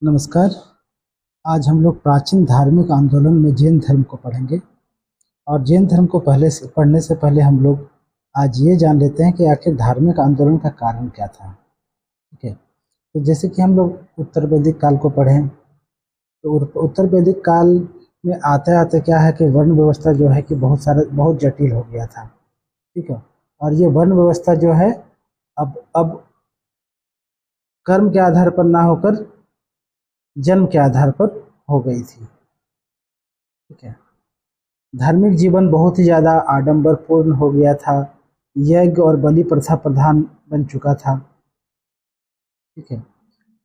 नमस्कार। आज हम लोग प्राचीन धार्मिक आंदोलन में जैन धर्म को पढ़ेंगे। और जैन धर्म को पढ़ने से पहले हम लोग आज ये जान लेते हैं कि आखिर धार्मिक आंदोलन का कारण क्या था। ठीक है, तो जैसे कि हम लोग उत्तर वैदिक काल को पढ़ें तो उत्तर वैदिक काल में आते आते क्या है कि वर्ण व्यवस्था जो है कि बहुत जटिल हो गया था। ठीक है, और ये वर्ण व्यवस्था जो है अब कर्म के आधार पर ना होकर जन्म के आधार पर हो गई थी। ठीक है, धार्मिक जीवन बहुत ही ज़्यादा आडंबरपूर्ण हो गया था। यज्ञ और बलि प्रथा प्रधान बन चुका था। ठीक है,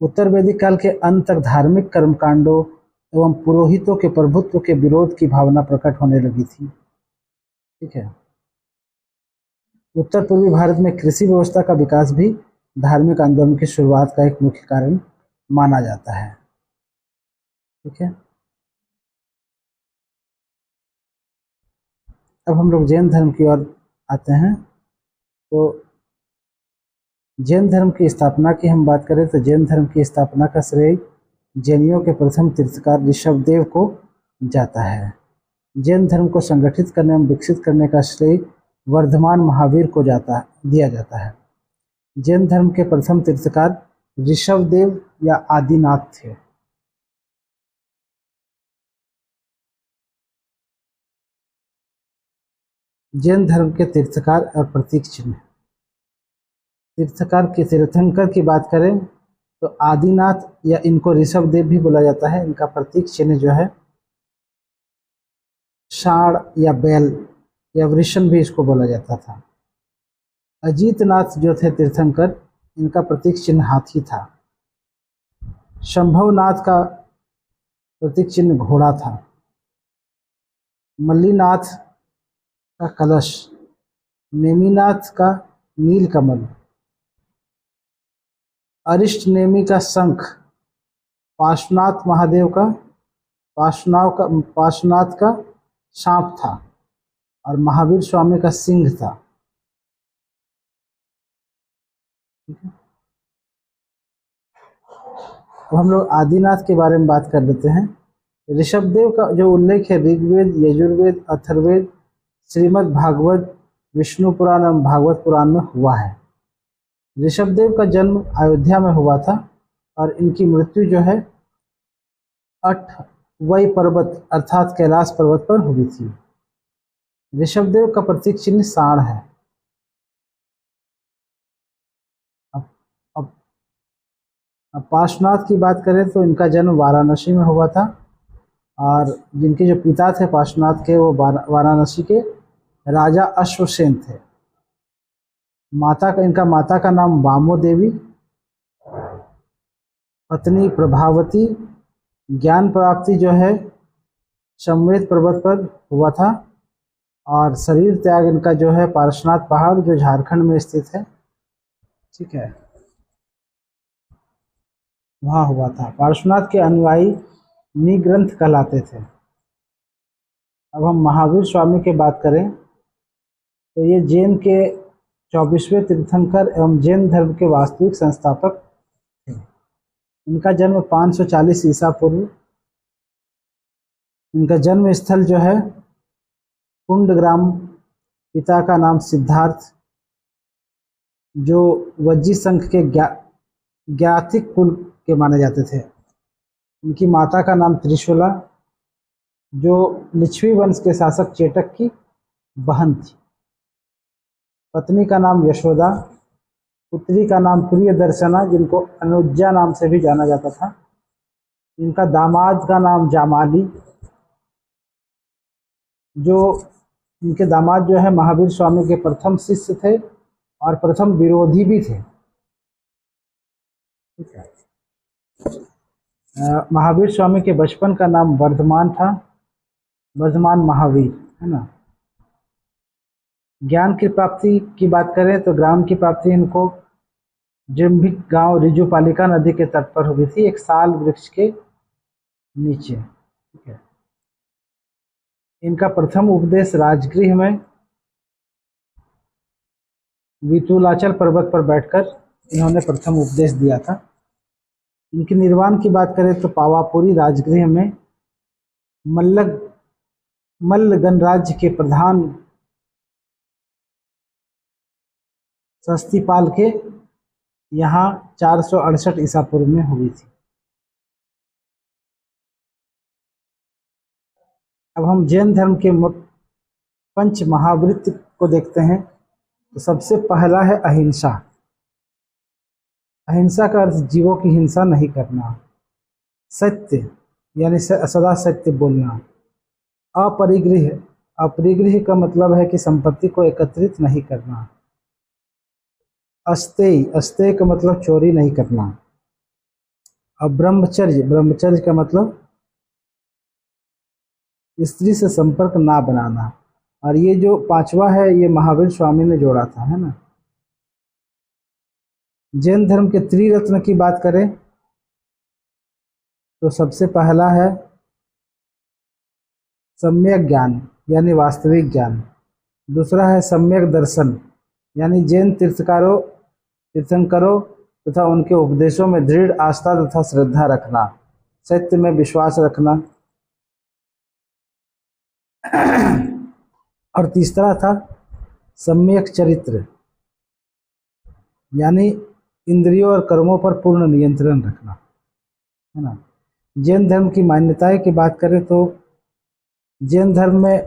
उत्तर वैदिक काल के अंत तक धार्मिक कर्मकांडों एवं पुरोहितों के प्रभुत्व के विरोध की भावना प्रकट होने लगी थी। ठीक है, उत्तर पूर्वी भारत में कृषि व्यवस्था का विकास भी धार्मिक आंदोलन की शुरुआत का एक मुख्य कारण माना जाता है। ठीक है, अब हम लोग जैन धर्म की ओर आते हैं। तो जैन धर्म की स्थापना की हम बात करें तो जैन धर्म की स्थापना का श्रेय जैनियों के प्रथम तीर्थकार ऋषभदेव को जाता है। जैन धर्म को संगठित करने एवं विकसित करने का श्रेय वर्धमान महावीर को दिया जाता है। जैन धर्म के प्रथम तीर्थकार ऋषभदेव या आदिनाथ थे। जैन धर्म के तीर्थकार और प्रतीक चिन्ह। तीर्थंकर की बात करें तो आदिनाथ या इनको ऋषभदेव भी बोला जाता है। इनका प्रतीक चिन्ह जो है षाढ़ या बैल या वृषण भी इसको बोला जाता था। अजीतनाथ जो थे तीर्थंकर, इनका प्रतीक चिन्ह हाथी था। शंभवनाथ का प्रतीक चिन्ह घोड़ा था। मल्लीनाथ का कलश, नेमिनाथ का नीलकमल, अरिष्ट नेमी का शंख, पार्श्वनाथ महादेव का पार्श्वनाथ का सांप था और महावीर स्वामी का सिंह था। तो हम लोग आदिनाथ के बारे में बात कर लेते हैं। ऋषभदेव का जो उल्लेख है ऋग्वेद, यजुर्वेद, अथर्ववेद, श्रीमद् भागवत, विष्णु पुराण एवं भागवत पुराण में हुआ है। ऋषभदेव का जन्म अयोध्या में हुआ था और इनकी मृत्यु जो है अठवई पर्वत अर्थात कैलाश पर्वत पर हुई थी। ऋषभदेव का प्रतीक चिन्ह सांड है। अब अब अब पार्श्वनाथ की बात करें तो इनका जन्म वाराणसी में हुआ था और जिनके जो पिता थे पार्श्वनाथ के वो वाराणसी के राजा अश्वसेन थे। इनका माता का नाम वामो देवी, पत्नी प्रभावती। ज्ञान प्राप्ति जो है समवेत पर्वत पर हुआ था और शरीर त्याग इनका जो है पार्श्वनाथ पहाड़ जो झारखंड में स्थित है, ठीक है, वहाँ हुआ था। पार्श्वनाथ के अनुयायी निग्रंथ कहलाते थे। अब हम महावीर स्वामी की बात करें तो ये जैन के 24वें तीर्थंकर एवं जैन धर्म के वास्तविक संस्थापक थे। इनका जन्म 540 ईसा पूर्व। इनका जन्म स्थल जो है कुंडग्राम, पिता का नाम सिद्धार्थ, जो वज्जी संघ के ज्ञातिक कुल के माने जाते थे। इनकी माता का नाम त्रिशूला, जो लिच्छवी वंश के शासक चेटक की बहन थी। पत्नी का नाम यशोदा, पुत्री का नाम प्रिय दर्शना, जिनको अनुज्जा नाम से भी जाना जाता था। इनका दामाद का नाम जामाली, जो इनके दामाद जो है महावीर स्वामी के प्रथम शिष्य थे और प्रथम विरोधी भी थे। ठीक है, महावीर स्वामी के बचपन का नाम वर्धमान था, वर्धमान महावीर, है ना। ज्ञान की प्राप्ति की बात करें तो ज्ञान की प्राप्ति इनको जम्भिक गांव रिजुपालिका नदी के तट पर हुई थी, एक साल वृक्ष के नीचे। ठीक है, इनका प्रथम उपदेश राजगृह में वितुलाचल पर्वत पर बैठकर इन्होंने प्रथम उपदेश दिया था। इनके निर्माण की बात करें तो पावापुरी राजगृह में मल्ल मल्ल गणराज्य के प्रधान शस्तिपाल के यहाँ 468 ईसा पूर्व में हुई थी। अब हम जैन धर्म के पंच महावृत्त को देखते हैं। तो सबसे पहला है अहिंसा। अहिंसा का अर्थ जीवों की हिंसा नहीं करना। सत्य यानी सदा सत्य बोलना। अपरिग्रह, अपरिग्रह का मतलब है कि संपत्ति को एकत्रित नहीं करना। अस्तेय, अस्तेय का मतलब चोरी नहीं करना। और ब्रह्मचर्य, ब्रह्मचर्य का मतलब स्त्री से संपर्क ना बनाना। और ये जो पांचवा है ये महावीर स्वामी ने जोड़ा था, है ना। जैन धर्म के त्रिरत्न की बात करें तो सबसे पहला है सम्यक ज्ञान यानी वास्तविक ज्ञान। दूसरा है सम्यक दर्शन यानी जैन तीर्थंकरों तथा उनके उपदेशों में दृढ़ आस्था तथा श्रद्धा रखना, सत्य में विश्वास रखना। और तीसरा था सम्यक चरित्र यानी इंद्रियों और कर्मों पर पूर्ण नियंत्रण रखना, है ना। जैन धर्म की मान्यताएं की बात करें तो जैन धर्म में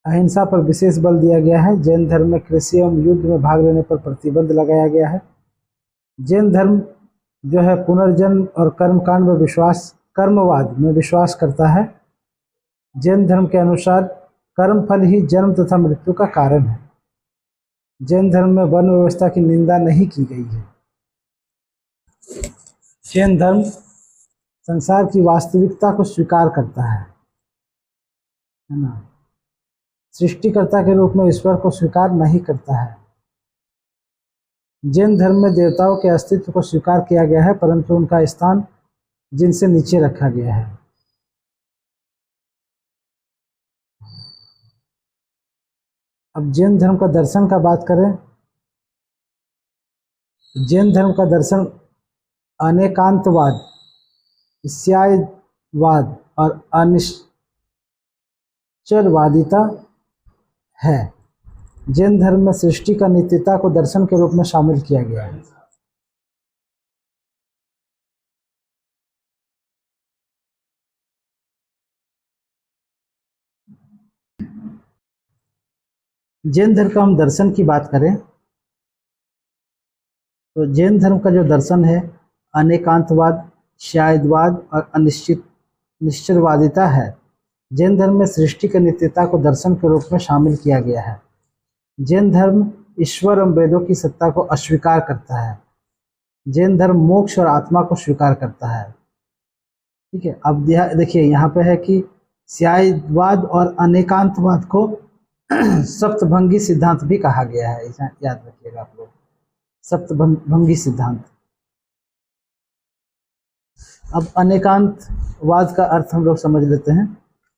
अहिंसा पर विशेष बल दिया गया है। जैन धर्म में कृषि एवं युद्ध में भाग लेने पर प्रतिबंध लगाया गया है। जैन धर्म जो है पुनर्जन्म और कर्मकांड में विश्वास, कर्मवाद में विश्वास करता है। जैन धर्म के अनुसार कर्म फल ही जन्म तथा मृत्यु का कारण है। जैन धर्म में वर्ण व्यवस्था की निंदा नहीं की गई है। जैन धर्म संसार की वास्तविकता को स्वीकार करता है ना। सृष्टिकर्ता के रूप में ईश्वर को स्वीकार नहीं करता है। जैन धर्म में देवताओं के अस्तित्व को स्वीकार किया गया है परंतु उनका स्थान जिनसे नीचे रखा गया है। अब जैन धर्म का दर्शन का बात करें, जैन धर्म का दर्शन अनेकांतवाद, ईसाईवाद और अनिश्चरवादिता है। जैन धर्म में सृष्टि का नित्यता को दर्शन के रूप में शामिल किया गया है। जैन धर्म का हम दर्शन की बात करें तो जैन धर्म का जो दर्शन है अनेकांतवाद, शायदवाद और निश्चरवादिता है। जैन धर्म में सृष्टि की नित्यता को दर्शन के रूप में शामिल किया गया है। जैन धर्म ईश्वर एवं वेदों की सत्ता को अस्वीकार करता है। जैन धर्म मोक्ष और आत्मा को स्वीकार करता है। ठीक है, अब देखिए यहाँ पे है कि शायदवाद और अनेकांतवाद को सप्तभंगी सिद्धांत भी कहा गया है। याद रखिएगा आप लोग, सप्तभंगी सिद्धांत। अब अनेकांतवाद का अर्थ हम लोग समझ लेते हैं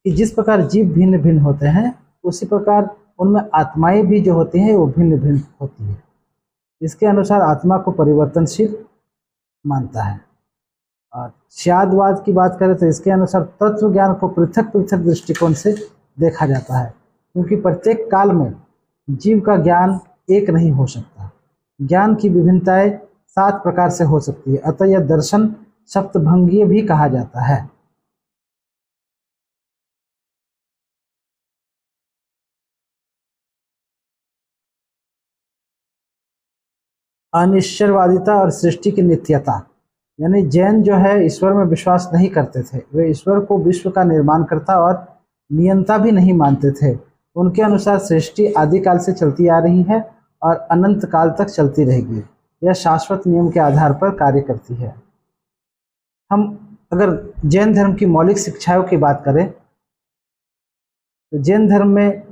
कि जिस प्रकार जीव भिन्न भिन्न होते हैं उसी प्रकार उनमें आत्माएं भी जो होती हैं वो भिन्न भिन्न होती है। इसके अनुसार आत्मा को परिवर्तनशील मानता है। और शायदवाद की बात करें तो इसके अनुसार तत्व ज्ञान को पृथक पृथक दृष्टिकोण से देखा जाता है, क्योंकि प्रत्येक काल में जीव का ज्ञान एक नहीं हो सकता। ज्ञान की विभिन्नताएं 7 प्रकार से हो सकती है, अतः यह दर्शन सप्तभंगीय भी कहा जाता है। अनिश्चरवादिता और सृष्टि की नित्यता, यानी जैन जो है ईश्वर में विश्वास नहीं करते थे। वे ईश्वर को विश्व का निर्माणकर्ता और नियंता भी नहीं मानते थे। उनके अनुसार सृष्टि आदिकाल से चलती आ रही है और अनंत काल तक चलती रहेगी। यह शाश्वत नियम के आधार पर कार्य करती है। हम अगर जैन धर्म की मौलिक शिक्षाओं की बात करें तो जैन धर्म में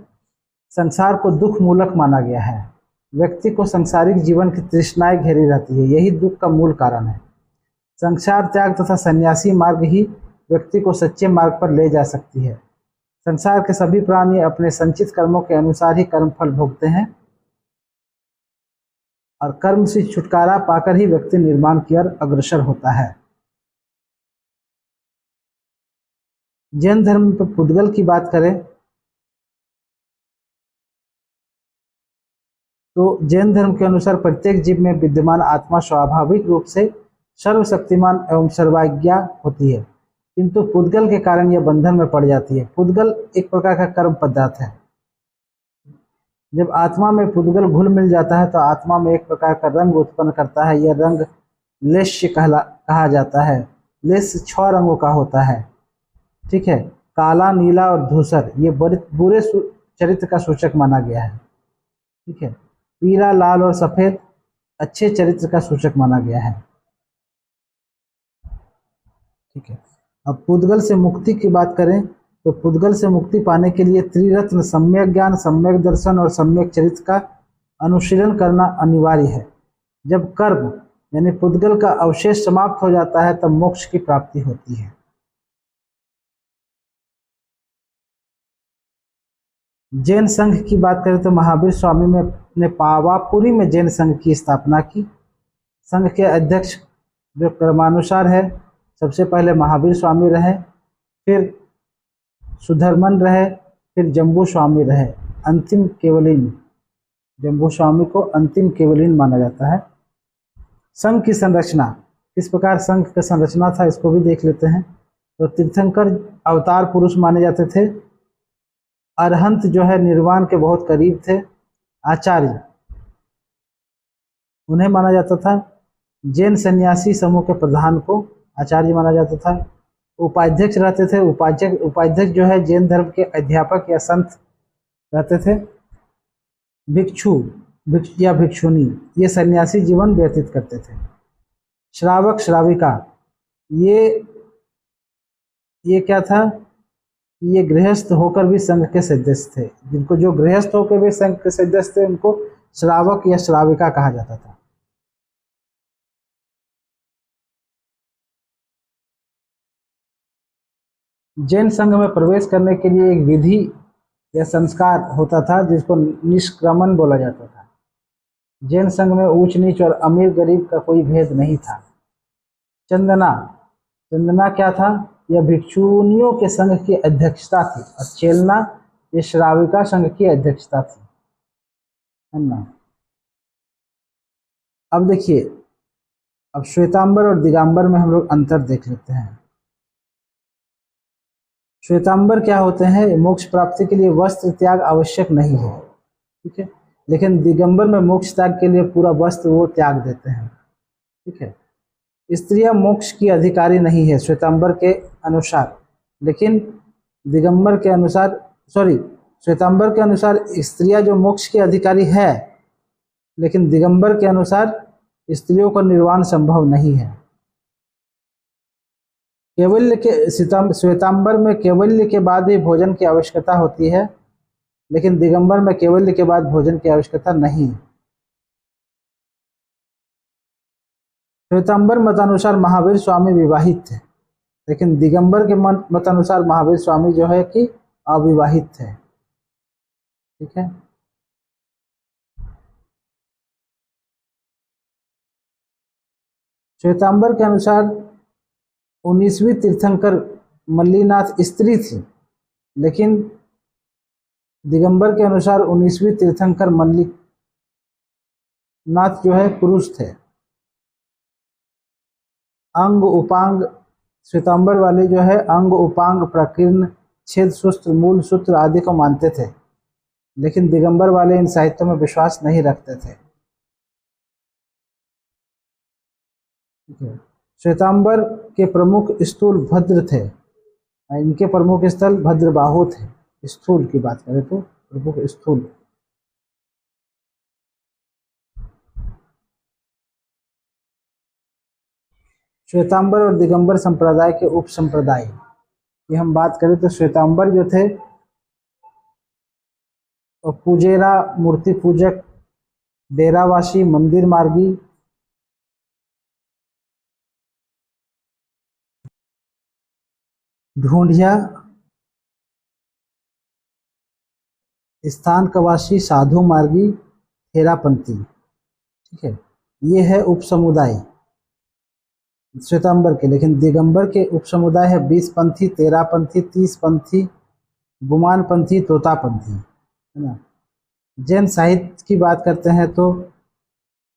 संसार को दुख मूलक माना गया है। व्यक्ति को सांसारिक जीवन की तृष्णाएं घेरी रहती है, यही दुख का मूल कारण है। संसार त्याग तथा सन्यासी मार्ग ही व्यक्ति को सच्चे मार्ग पर ले जा सकती है। संसार के सभी प्राणी अपने संचित कर्मों के अनुसार ही कर्म फल भोगते हैं और कर्म से छुटकारा पाकर ही व्यक्ति निर्माण की ओर अग्रसर होता है। जैन धर्म पर पुद्गल की बात करें तो जैन धर्म के अनुसार प्रत्येक जीव में विद्यमान आत्मा स्वाभाविक रूप से सर्वशक्तिमान एवं सर्वज्ञा होती है, किंतु पुद्गल के कारण यह बंधन में पड़ जाती है। पुद्गल एक प्रकार का कर्म पदार्थ है। जब आत्मा में पुद्गल घुल मिल जाता है तो आत्मा में एक प्रकार का रंग उत्पन्न करता है। यह रंग लेश्य कहा जाता है। लेश्य 6 रंगों का होता है, ठीक है। काला, नीला और धूसर ये बुरे चरित्र का सूचक माना गया है, ठीक है। पीला, लाल और सफेद अच्छे चरित्र का सूचक माना गया है, ठीक है। अब पुद्गल से मुक्ति की बात करें तो पुद्गल से मुक्ति पाने के लिए त्रिरत्न सम्यक ज्ञान, सम्यक दर्शन और सम्यक चरित्र का अनुशीलन करना अनिवार्य है। जब कर्म यानी पुद्गल का अवशेष समाप्त हो जाता है तब मोक्ष की प्राप्ति होती है। जैन संघ की बात करें तो महावीर स्वामी ने पावापुरी में जैन संघ की स्थापना की। संघ के अध्यक्ष जो क्रमानुसार है, सबसे पहले महावीर स्वामी रहे, फिर सुधर्मन रहे, फिर जम्बू स्वामी रहे। अंतिम केवलीन, जम्बू स्वामी को अंतिम केवलीन माना जाता है। संघ की संरचना, किस प्रकार संघ का संरचना था इसको भी देख लेते हैं। तो तीर्थंकर अवतार पुरुष माने जाते थे। अरहंत जो है निर्वाण के बहुत करीब थे। आचार्य उन्हें माना जाता था। जैन सन्यासी समूह के प्रधान को आचार्य माना जाता था। उपाध्यक्ष रहते थे। उपाध्यक्ष जो है जैन धर्म के अध्यापक या संत रहते थे। भिक्षु या भिक्षुनी ये सन्यासी जीवन व्यतीत करते थे। श्रावक श्राविका ये क्या था, ये गृहस्थ होकर भी संघ के सदस्य थे। जिनको जो गृहस्थ होकर भी संघ के सदस्य थे उनको श्रावक या श्राविका कहा जाता था। जैन संघ में प्रवेश करने के लिए एक विधि या संस्कार होता था जिसको निष्क्रमण बोला जाता था। जैन संघ में ऊंच नीच और अमीर गरीब का कोई भेद नहीं था। चंदना क्या था, यह भिक्षुनियों के संघ की अध्यक्षता थी। और चेलना ये श्राविका संघ की अध्यक्षता थी, है ना। अब देखिए, अब श्वेतांबर और दिगंबर में हम लोग अंतर देख लेते हैं। श्वेतांबर क्या होते हैं, मोक्ष प्राप्ति के लिए वस्त्र त्याग आवश्यक नहीं है, ठीक है। लेकिन दिगंबर में मोक्ष त्याग के लिए पूरा वस्त्र वो त्याग देते हैं, ठीक है। स्त्रियां मोक्ष की अधिकारी नहीं है श्वेतांबर के अनुसार, लेकिन दिगंबर के अनुसार श्वेतांबर के अनुसार स्त्रियां जो मोक्ष की अधिकारी है, लेकिन दिगंबर के अनुसार स्त्रियों को निर्वाण संभव नहीं है। केवल्य के श्वेतांबर में केवल्य के बाद ही भोजन की आवश्यकता होती है, लेकिन दिगंबर में केवल्य के बाद भोजन की आवश्यकता नहीं। श्वेतांबर मतानुसार महावीर स्वामी विवाहित थे, लेकिन दिगंबर के मतानुसार महावीर स्वामी जो है कि अविवाहित थे, ठीक है। श्वेतांबर के अनुसार 19वीं तीर्थंकर मल्लीनाथ स्त्री थी, लेकिन दिगंबर के अनुसार 19वीं तीर्थंकर मल्लीनाथ जो है पुरुष थे। अंग उपांग, श्वेतांबर वाले जो है अंग उपांग प्रकीर्ण छेद सूत्र मूल सूत्र आदि को मानते थे, लेकिन दिगंबर वाले इन साहित्यों में विश्वास नहीं रखते थे, ठीक है। श्वेतांबर के प्रमुख स्थूल भद्र थे। इनके प्रमुख स्थल भद्रबाहु थे। स्थूल की बात करें तो प्रमुख स्थूल। श्वेतांबर और दिगंबर संप्रदाय के उप संप्रदाय की हम बात करें तो श्वेतांबर जो थे तो पुजेरा, मूर्ति पूजक, डेरावासी, मंदिर मार्गी, ढूंढिया, स्थान कवासी, साधु मार्गी, हेरापंथी, ठीक है। ये है उप समुदाय। श्वेतांबर के, लेकिन दिगंबर के उपसमुदाय है 20 पंथी, 13 पंथी, 30 पंथी, गुमान पंथी, तोता पंथी, है ना। जैन साहित्य की बात करते हैं तो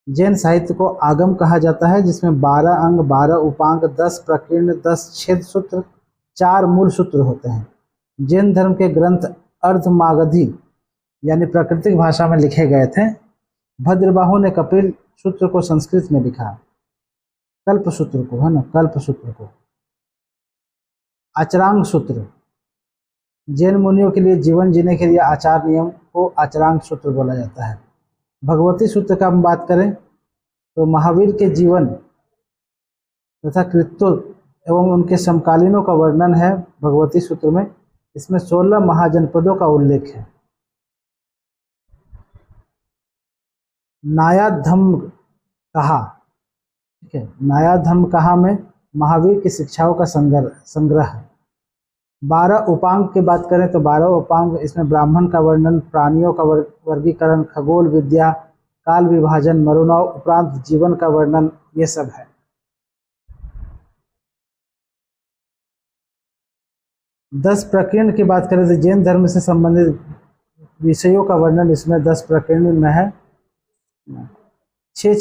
जैन साहित्य को आगम कहा जाता है, जिसमें 12 अंग, 12 उपांग, 10 प्रकीर्ण, 10 छेद सूत्र, 4 मूल सूत्र होते हैं। जैन धर्म के ग्रंथ अर्धमागधी यानी प्राकृतिक भाषा में लिखे गए थे। भद्रबाहु ने कपिल सूत्र को संस्कृत में लिखा, कल्प सूत्र को, है ना, कल्प सूत्र को। आचरांग सूत्र, जैन मुनियों के लिए जीवन जीने के लिए आचार नियम को आचरांग सूत्र बोला जाता है। भगवती सूत्र का हम बात करें तो महावीर के जीवन तथा कृत्यों एवं उनके समकालीनों का वर्णन है भगवती सूत्र में। इसमें 16 महाजनपदों का उल्लेख है। नायाधम्म कहा, ठीक है, नायाधम्म कहा में महावीर की शिक्षाओं का संग्रह है। 12 उपांग की बात करें तो 12 उपांग, इसमें ब्राह्मण का वर्णन, प्राणियों का वर्गीकरण, खगोल विद्या, काल विभाजन, मरुनाव उपरांत जीवन का वर्णन, ये सब है। दस प्रकीर्ण की बात करें तो जैन धर्म से संबंधित विषयों का वर्णन इसमें 10 प्रकीर्ण में है। 6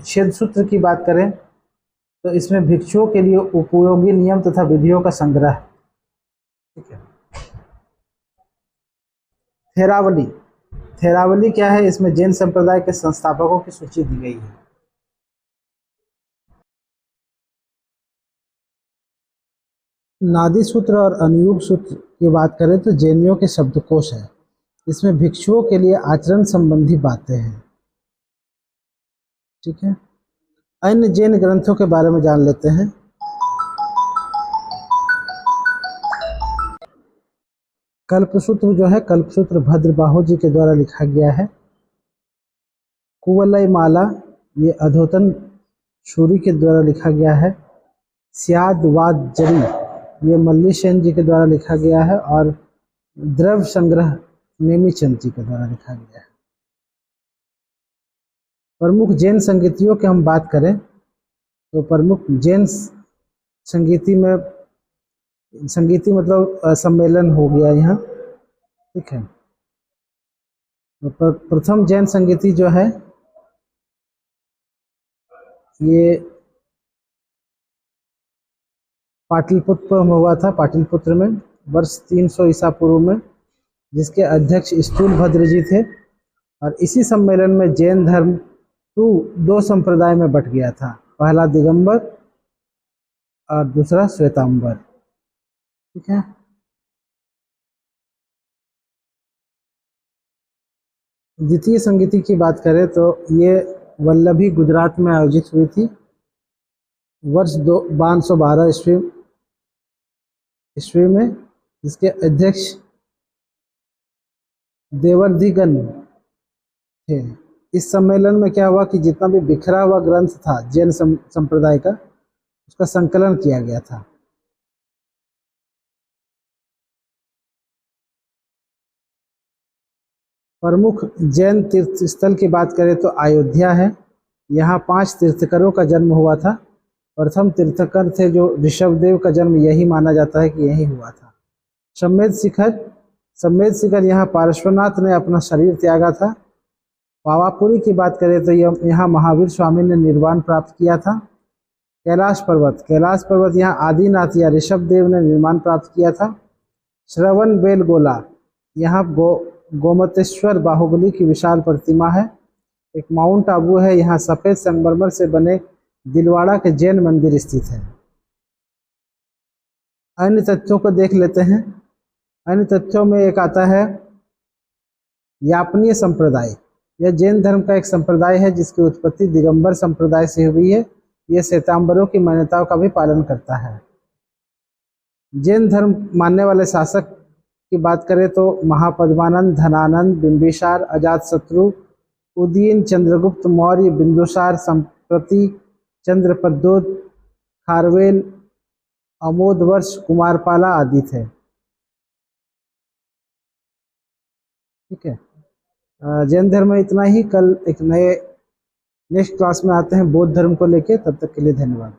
छेद सूत्र की बात करें तो इसमें भिक्षुओं के लिए उपयोगी नियम तथा विधियों का संग्रह, ठीक है। थेरावली, थेरावली क्या है? इसमें जैन संप्रदाय के संस्थापकों की सूची दी गई है। नादी सूत्र और अनुयुग सूत्र की बात करें तो जैनियों के शब्दकोश है। इसमें भिक्षुओं के लिए आचरण संबंधी बातें हैं, ठीक है। अन्य जैन ग्रंथों के बारे में जान लेते हैं। कल्पसूत्र जो है, कल्पसूत्र भद्रबाहु जी के द्वारा लिखा गया है। कुवलय माला ये अधोतन शूरी के द्वारा लिखा गया है। स्यादवाद जरी ये मल्ली सेन जी के द्वारा लिखा गया है। और द्रव्य संग्रह नेमीचंद जी के द्वारा लिखा गया है। प्रमुख जैन संगीतियों की हम बात करें तो प्रमुख जैन संगीति में, संगीति मतलब सम्मेलन हो गया यहाँ, ठीक है। प्रथम जैन संगीति जो है ये पाटलिपुत्र में हुआ था, पाटलिपुत्र में वर्ष 300 ईसा पूर्व में, जिसके अध्यक्ष स्थूलभद्र जी थे। और इसी सम्मेलन में जैन धर्म दो संप्रदाय में बट गया था, पहला दिगंबर और दूसरा श्वेतांबर, ठीक है। द्वितीय संगीति की बात करें तो ये वल्लभी गुजरात में आयोजित हुई थी वर्ष 1212 ईस्वी में, जिसके अध्यक्ष देवर्धिगन थे। इस सम्मेलन में क्या हुआ कि जितना भी बिखरा हुआ ग्रंथ था जैन संप्रदाय का, उसका संकलन किया गया था। प्रमुख जैन तीर्थ स्थल की बात करें तो अयोध्या है। यहाँ 5 तीर्थकरों का जन्म हुआ था। प्रथम तीर्थकर थे जो ऋषभदेव का जन्म यही माना जाता है कि यही हुआ था। सम्मेद शिखर यहाँ पार्श्वनाथ ने अपना शरीर त्यागा था। पावापुरी की बात करें तो यहाँ महावीर स्वामी ने निर्वाण प्राप्त किया था। कैलाश पर्वत यहाँ आदिनाथ या ऋषभदेव ने निर्माण प्राप्त किया था। श्रवण बेलगोला यहाँ गोमतेश्वर बाहुबली की विशाल प्रतिमा है। एक माउंट आबू है, यहाँ सफ़ेद संगमरमर से बने दिलवाड़ा के जैन मंदिर स्थित है। अन्य तथ्यों को देख लेते हैं। अन्य तथ्यों में एक आता है यापनीय संप्रदाय। यह जैन धर्म का एक संप्रदाय है जिसकी उत्पत्ति दिगंबर संप्रदाय से हुई है। यह श्वेतांबरों की मान्यताओं का भी पालन करता है। जैन धर्म मानने वाले शासक की बात करें तो महापद्मानंद, धनानंद, बिंबिसार, अजातशत्रु, उदयन, चंद्रगुप्त मौर्य, बिंदुसार, संप्रति, चंद्रप्रद्योत, खारवेल, अमोधवर्ष, कुमारपाला आदि थे, ठीक है। जैन धर्म में इतना ही। कल एक नए नेक्स्ट क्लास में आते हैं बौद्ध धर्म को लेके। तब तक के लिए धन्यवाद।